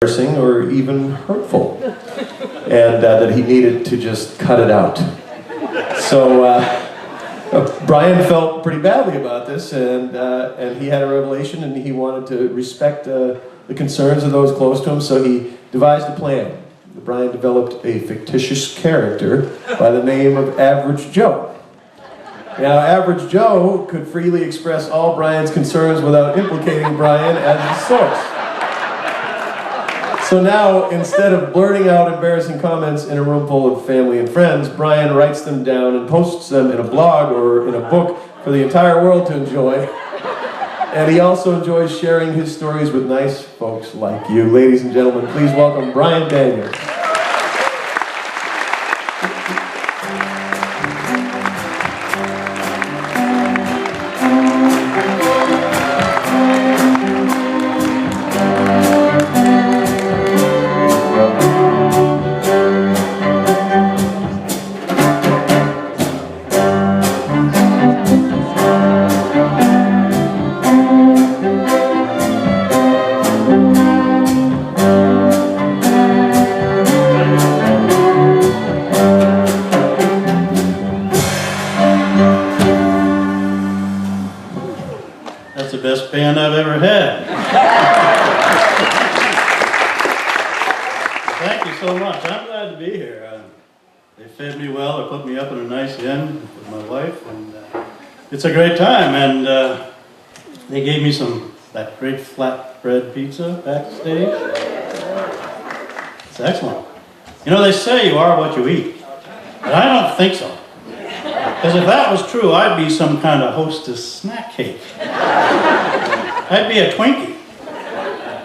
embarrassing or even hurtful, and that he needed to just cut it out. So Brian felt pretty badly about this, and he had a revelation, and he wanted to respect the concerns of those close to him, so he devised a plan. Brian developed a fictitious character by the name of Average Joe. Now, Average Joe could freely express all Brian's concerns without implicating Brian as the source. So now, instead of blurting out embarrassing comments in a room full of family and friends, Brian writes them down and posts them in a blog or in a book for the entire world to enjoy. And he also enjoys sharing his stories with nice folks like you. Ladies and gentlemen, please welcome Brian Daniels. That's the best band I've ever had. Thank you so much. I'm glad to be here. They fed me well. They put me up in a nice inn with my wife, and it's a great time. And they gave me that great flatbread pizza backstage. It's excellent. You know, they say you are what you eat, but I don't think so. Because if that was true, I'd be some kind of hostess snack cake. I'd be a Twinkie.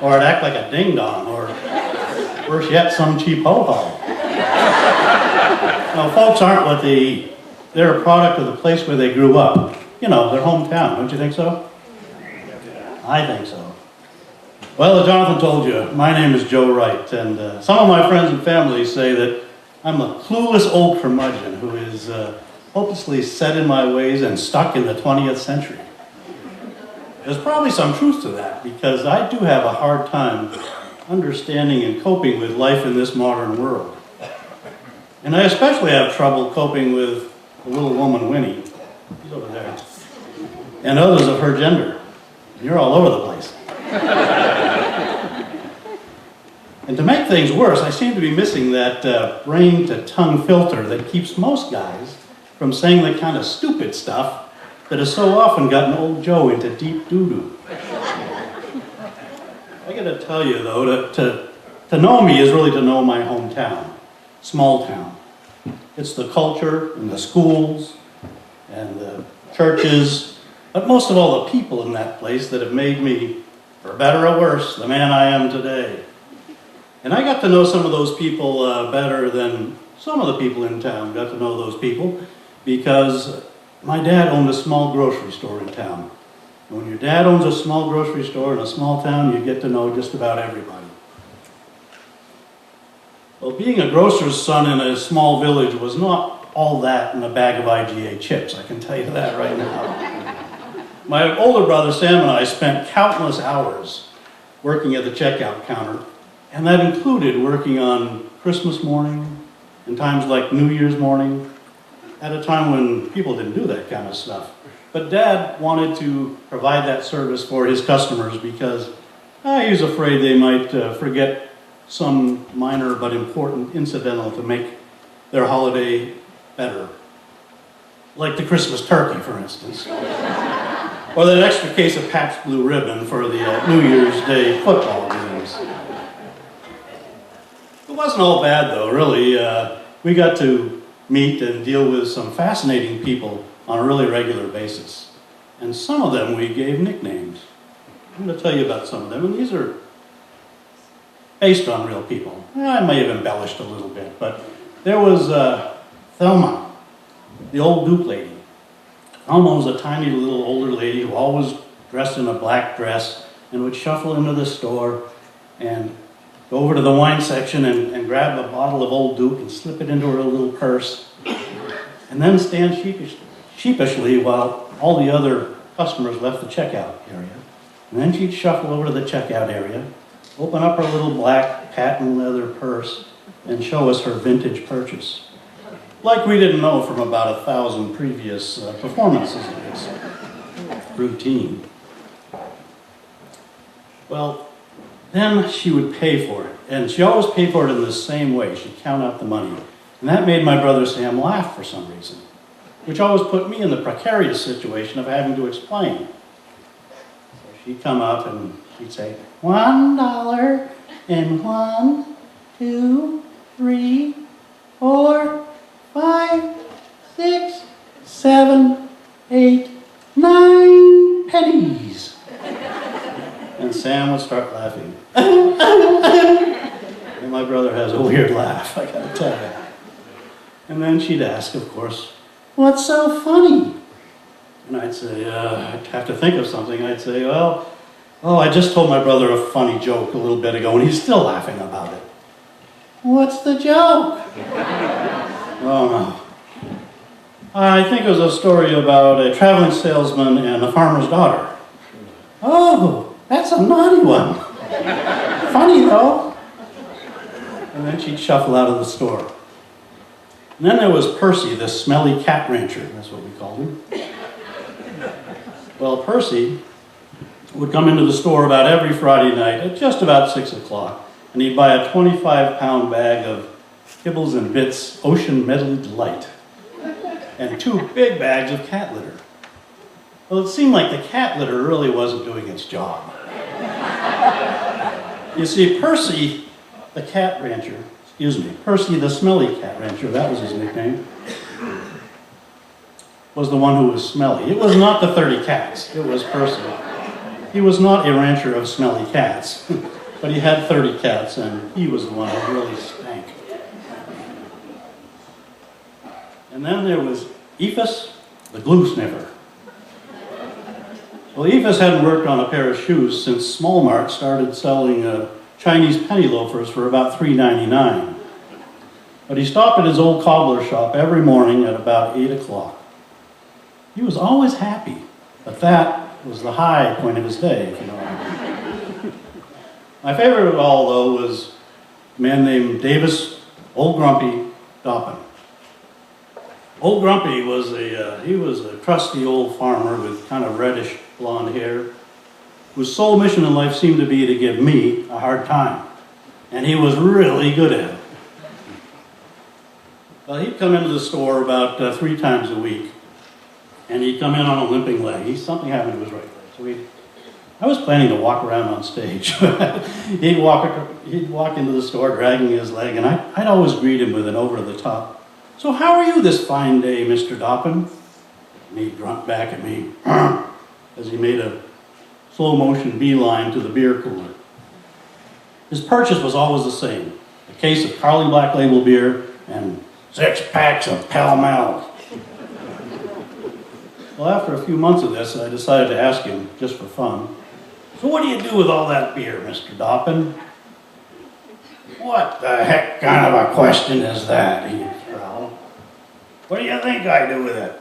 Or I'd act like a ding-dong, or worse yet, some cheap ho-ho. No, folks aren't what they eat. They're a product of the place where they grew up. You know, their hometown. Don't you think so? I think so. Well, as Jonathan told you, my name is Joe Wright, and some of my friends and family say that I'm a clueless old curmudgeon who is hopelessly set in my ways and stuck in the 20th century. There's probably some truth to that, because I do have a hard time understanding and coping with life in this modern world. And I especially have trouble coping with the little woman Winnie, she's over there, and others of her gender. You're all over the place. And to make things worse, I seem to be missing that brain-to-tongue filter that keeps most guys from saying the kind of stupid stuff that has so often gotten old Joe into deep doo-doo. I gotta tell you, though, to know me is really to know my hometown, small town. It's the culture and the schools and the churches, but most of all the people in that place that have made me, for better or worse, the man I am today. And I got to know some of those people better than some of the people in town got to know those people, because my dad owned a small grocery store in town. And when your dad owns a small grocery store in a small town, you get to know just about everybody. Well, being a grocer's son in a small village was not all that in a bag of IGA chips, I can tell you that right now. My older brother Sam and I spent countless hours working at the checkout counter, and that included working on Christmas morning and times like New Year's morning, at a time when people didn't do that kind of stuff. But Dad wanted to provide that service for his customers because he was afraid they might forget some minor but important incidental to make their holiday better. Like the Christmas turkey, for instance. Or that extra case of Pabst Blue Ribbon for the New Year's Day football games. It wasn't all bad, though, really. We got to meet and deal with some fascinating people on a really regular basis. And some of them we gave nicknames. I'm going to tell you about some of them, and these are based on real people. I may have embellished a little bit, but there was Thelma, the old Duke lady. Thelma was a tiny little older lady who always dressed in a black dress and would shuffle into the store and go over to the wine section and grab a bottle of Old Duke and slip it into her little purse, and then stand sheepishly while all the other customers left the checkout area. And then she'd shuffle over to the checkout area, open up her little black patent leather purse and show us her vintage purchase. Like we didn't know from about 1,000 previous performances of this routine. Well, then she would pay for it. And she always paid for it in the same way. She'd count out the money. And that made my brother Sam laugh for some reason, which always put me in the precarious situation of having to explain. So she'd come up and she'd say, $1 and 1, 2, 3, 4, 5, 6, 7, 8, 9 pennies. And Sam would start laughing. And my brother has a weird laugh, I gotta tell you. And then she'd ask, of course, what's so funny? And I'd say, I'd have to think of something. I'd say, well, I just told my brother a funny joke a little bit ago, and he's still laughing about it. What's the joke? Oh, no. I think it was a story about a traveling salesman and a farmer's daughter. Oh, that's a naughty one. Funny, though. And then she'd shuffle out of the store. And then there was Percy, the smelly cat rancher. That's what we called him. Well, Percy would come into the store about every Friday night at just about 6 o'clock, and he'd buy a 25-pound bag of Kibbles and Bits Ocean Medley Delight and 2 big bags of cat litter. Well, it seemed like the cat litter really wasn't doing its job. You see, Percy, the cat rancher, Percy the smelly cat rancher, that was his nickname, was the one who was smelly. It was not the 30 cats, it was Percy. He was not a rancher of smelly cats, but he had 30 cats, and he was the one who really stank. And then there was Ephus, the glue sniffer. Well, Ephus hadn't worked on a pair of shoes since Small Mart started selling Chinese penny loafers for about $3.99. But he stopped at his old cobbler shop every morning at about 8 o'clock. He was always happy, but that was the high point of his day, if you know what I mean. My favorite of all, though, was a man named Davis Old Grumpy Doppin. Old Grumpy was a crusty old farmer with kind of reddish blonde hair, whose sole mission in life seemed to be to give me a hard time. And he was really good at it. Well, he'd come into the store about 3 times a week, and he'd come in on a limping leg. Something happened to his right leg. So I was planning to walk around on stage. He'd walk into the store dragging his leg, and I'd always greet him with an over-the-top, "So how are you this fine day, Mr. Doppin?" And he'd grunt back at me as he made a slow-motion beeline to the beer cooler. His purchase was always the same: a case of Carly Black Label beer and 6 packs of Pall Mall. Well, after a few months of this, I decided to ask him, just for fun, "So what do you do with all that beer, Mr. Doppin?" "What the heck kind of a question is that?" he growled. "What do you think I do with it?"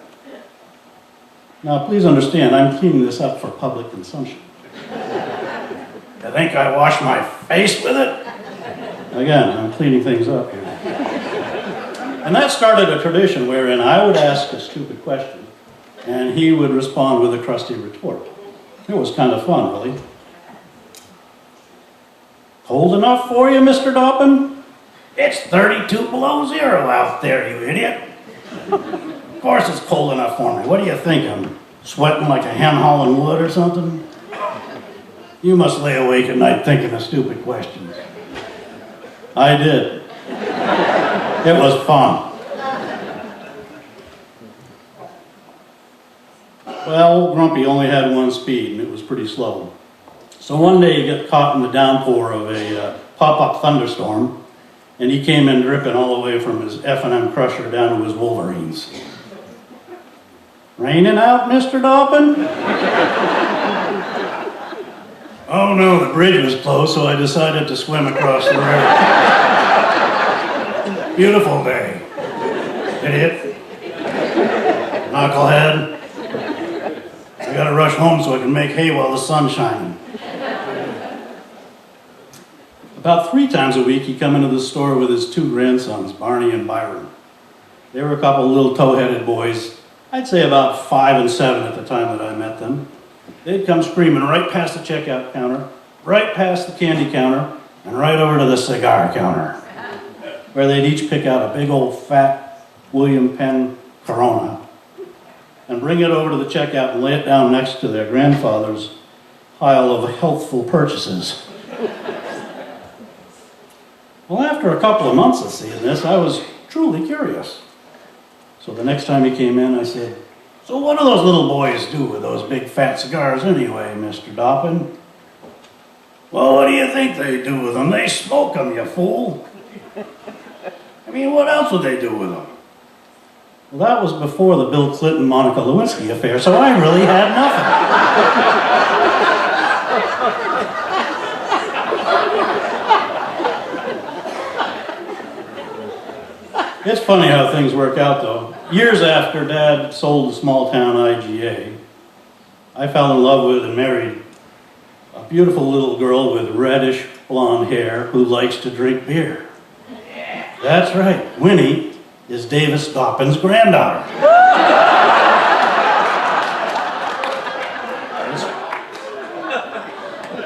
Now, please understand, I'm cleaning this up for public consumption. "You think I wash my face with it?" Again, I'm cleaning things up here. And that started a tradition wherein I would ask a stupid question, and he would respond with a crusty retort. It was kind of fun, really. "Cold enough for you, Mr. Doppin?" "It's 32 below zero out there, you idiot." "Of course it's cold enough for me. What do you think? I'm sweating like a hen hauling wood or something?" You must lay awake at night thinking of stupid questions. I did. It was fun. Well, old Grumpy only had one speed, and it was pretty slow. So one day he got caught in the downpour of a pop-up thunderstorm, and he came in dripping all the way from his F&M Crusher down to his Wolverines. "Raining out, Mr. Doppin?" "Oh no, the bridge was closed, so I decided to swim across the river." "Beautiful day. Idiot. Knucklehead. I gotta rush home so I can make hay while the sun's shining." About 3 times a week, he'd come into the store with his 2 grandsons, Barney and Byron. They were a couple of little tow-headed boys, I'd say about 5 and 7 at the time that I met them. They'd come screaming right past the checkout counter, right past the candy counter, and right over to the cigar counter, where they'd each pick out a big old fat William Penn Corona and bring it over to the checkout and lay it down next to their grandfather's pile of healthful purchases. Well, after a couple of months of seeing this, I was truly curious. So the next time he came in, I said, "So what do those little boys do with those big fat cigars anyway, Mr. Doppin?" "Well, what do you think they do with them? They smoke them, you fool." "I mean, what else would they do with them?" Well, that was before the Bill Clinton-Monica Lewinsky affair, so I really had nothing. It's funny how things work out, though. Years after Dad sold the small-town IGA, I fell in love with and married a beautiful little girl with reddish blonde hair who likes to drink beer. That's right, Winnie is Davis Doppin's granddaughter.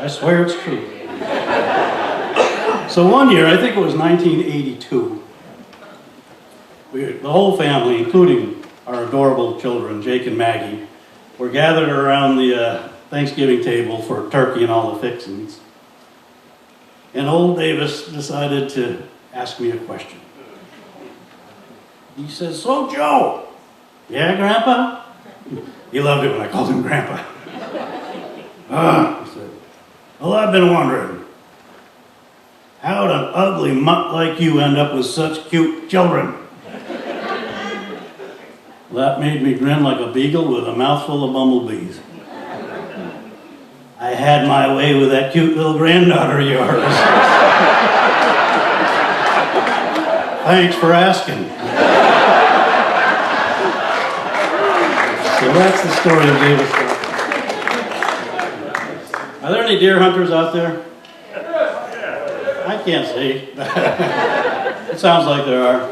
I swear it's true. So one year, I think it was 1982, the whole family, including our adorable children, Jake and Maggie, were gathered around the Thanksgiving table for turkey and all the fixings. And old Davis decided to ask me a question. He says, "So, Joe." "Yeah, Grandpa?" He loved it when I called him Grandpa. He said, "Well, I've been wondering, how'd an ugly mutt like you end up with such cute children?" That made me grin like a beagle with a mouthful of bumblebees. "I had my way with that cute little granddaughter of yours." "Thanks for asking." So that's the story of Davis. Are there any deer hunters out there? I can't see. It sounds like there are.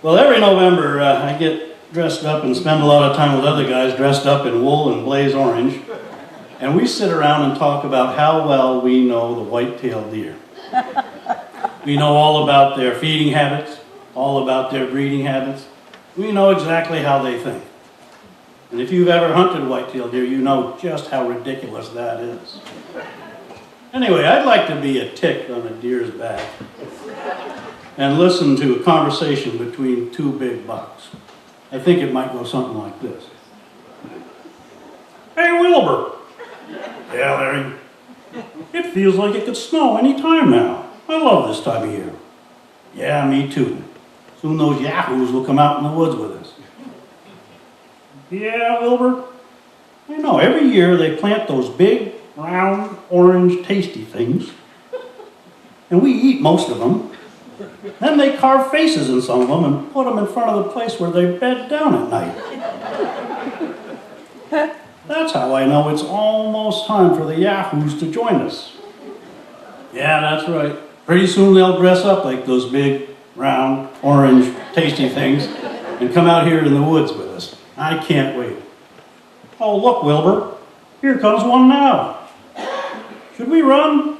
Well, every November I get dressed up and spend a lot of time with other guys dressed up in wool and blaze orange, and we sit around and talk about how well we know the white-tailed deer. We know all about their feeding habits, all about their breeding habits. We know exactly how they think. And if you've ever hunted white-tailed deer, you know just how ridiculous that is. Anyway, I'd like to be a tick on a deer's back and listen to a conversation between 2 big bucks. I think it might go something like this. "Hey, Wilbur." "Yeah, Larry?" "It feels like it could snow any time now. I love this time of year." "Yeah, me too. Soon those yahoos will come out in the woods with us." "Yeah, Wilbur? I know, every year they plant those big, round, orange, tasty things, and we eat most of them. Then they carve faces in some of them and put them in front of the place where they bed down at night. That's how I know it's almost time for the yahoos to join us." "Yeah, that's right. Pretty soon they'll dress up like those big, round, orange, tasty things and come out here in the woods with us. I can't wait." "Oh, look, Wilbur. Here comes one now. Should we run?"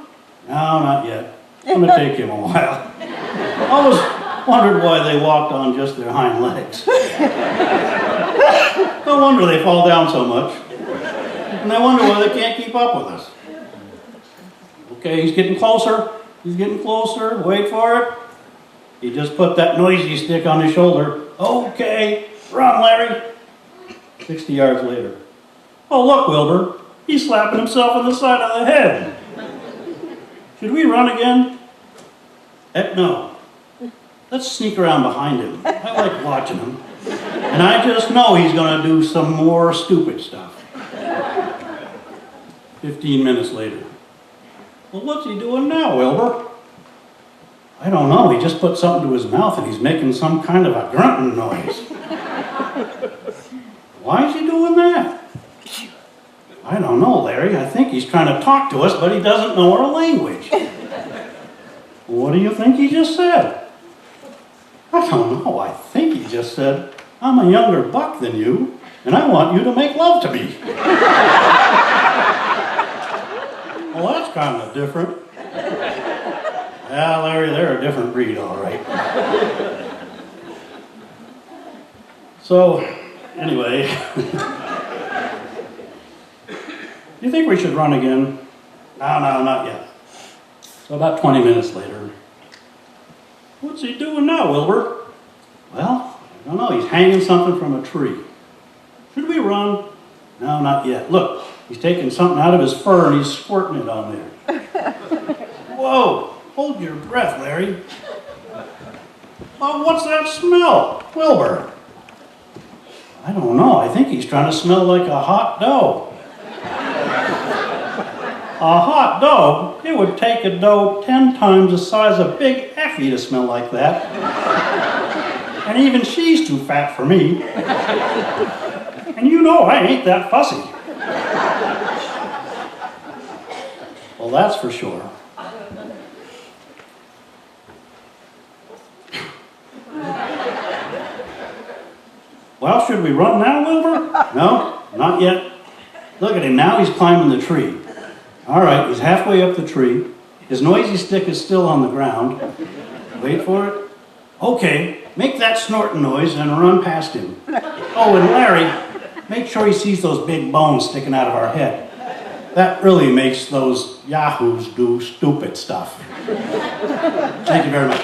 "No, not yet. It's going to take him a while. I always wondered why they walked on just their hind legs. No wonder they fall down so much. And I wonder why they can't keep up with us." "Okay, he's getting closer. He's getting closer. Wait for it." He just put that noisy stick on his shoulder. "Okay, run, Larry." 60 yards later. "Oh, look, Wilbur. He's slapping himself on the side of the head. Should we run again?" "Heck no. Let's sneak around behind him. I like watching him. And I just know he's going to do some more stupid stuff." 15 minutes later. "Well, what's he doing now, Wilbur?" "I don't know. He just put something to his mouth and he's making some kind of a grunting noise." "Why is he doing that?" "I don't know, Larry. I think he's trying to talk to us, but he doesn't know our language." What do you think he just said? I don't know. I think he just said, I'm a younger buck than you, and I want you to make love to me. Well, that's kind of different. Yeah, Larry, they're a different breed, all right. So, anyway, you think we should run again? No, not yet. So about 20 minutes later, what's he doing now, Wilbur? Well, I don't know, he's hanging something from a tree. Should we run? No, not yet. Look, he's taking something out of his fur and he's squirting it on there. Whoa, hold your breath, Larry. Oh, what's that smell? Wilbur. I don't know, I think he's trying to smell like a hot dough. A hot dough? It would take a dough 10 times the size of Big Effie to smell like that. And even she's too fat for me. And you know I ain't that fussy. Well, that's for sure. Well, should we run now, Wilbur? No, not yet. Look at him now, he's climbing the tree. All right, he's halfway up the tree. His noisy stick is still on the ground. Wait for it. Okay, make that snorting noise and run past him. Oh, and Larry, make sure he sees those big bones sticking out of our head. That really makes those yahoos do stupid stuff. Thank you very much.